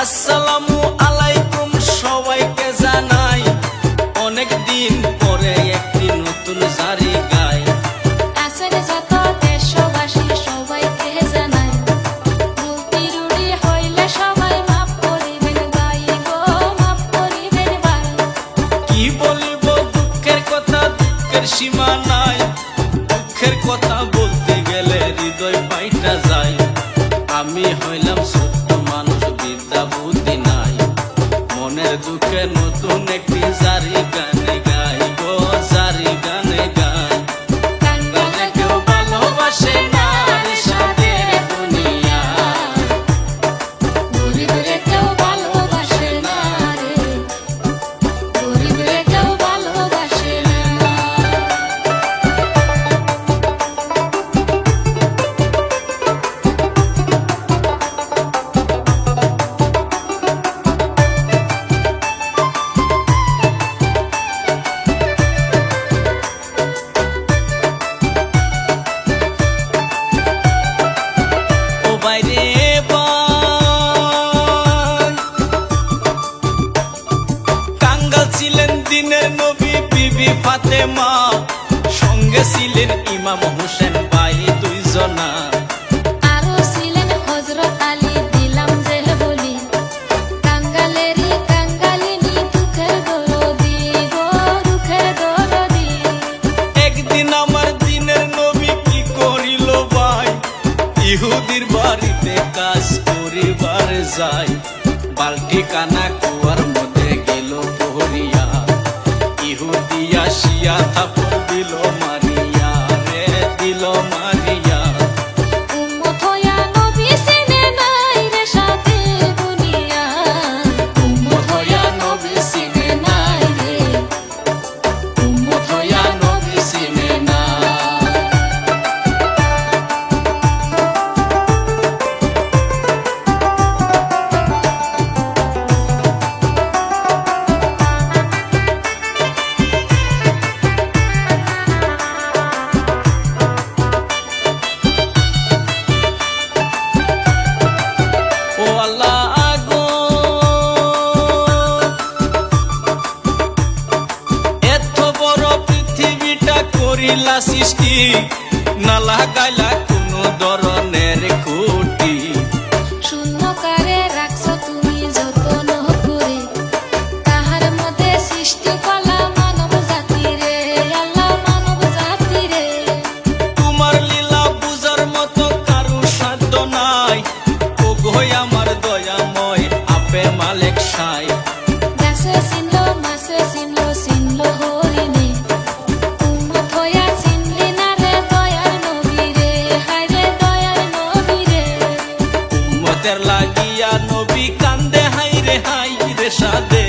আসসালামু আলাইকুম সবাইকে জানাই, অনেক দিন পরে একটি নতুন জারি গাই। আসলে যত দেশবাসী সবাইকে জানাই, ভুল ত্রুটি হইলে সবাই মাফ করিবেন ভাই গো, মাফ করিবেন ভাই। কি বলিব দুঃখের কথা, দুঃখের সীমা নাই, দুঃখের কথা বলতে গেলে হৃদয় ফাইটা যায়। আমি হইলাম ছোট্ট মানুষ, বিদ্যা বুদ্ধি নাই, মনের দুঃখে নতুন একটি জারি গানে গাই গো, জারি গানে গাই। কাঙ্গালে কেউ ভালোবাসে না রে সাদের দুনিয়া, গরিবরে কেউ ভালোবাসে না রে, গরিবরে কেউ ভালোবাসে না। বাইরে কাঙ্গাল ছিলেন দিনের নবী বিবি ফাতেমা, সঙ্গে ছিলেন ইমাম হোসেন ভাই দুইজনা। আরো ছিলেন হযরত আলী, দিলাম যে বলি, কাঙ্গালেরই কাঙ্গালিনী, দুঃখের দরদি গো, দুঃখের দরদি। একদিন আমার দিনের নবী কি করিল ভাই, ইহুদির বাড়িতে কাজ করিবার যায়। বালটি কানা কুয়ার মধ্যে গেল পহরিয়া, ইহুদি আসিয়া থাপড় দিল মারিয়া রে, দিল মারিয়া। উম্মত হইয়া নবী চিনে নাই রে সাথে দুনিয়া, উম্মত হইয়া নবী চিনে নাই রে, উম্মত হইয়া নবী চিনে নাই। ও আল্লাহ গো, এত বড় পৃথিবীটা করিলা সৃষ্টি, না লাগাইলা কোনো ধরনের খুঁটি। শূন্যকারে রাখছো তুমি যতন করে, তাহার মধ্যে সৃষ্টি কলা মানব জাতি রে, আল্লাহ মানব জাতি রে। তোমার লীলা বুঝার মতো কারো সাধ্য নাই, ও গো আমার দয়াময় আপে মালিক সাই। গাছে চিনলো মাছে চিনলো, চিনলো হরিণে, উম্মত হইয়া চিনলি না রে দয়ার নবী রে, হায় রে দয়ার নবী রে। উম্মতের লাগিয়া নবী কান্দে হাই রে সাদে।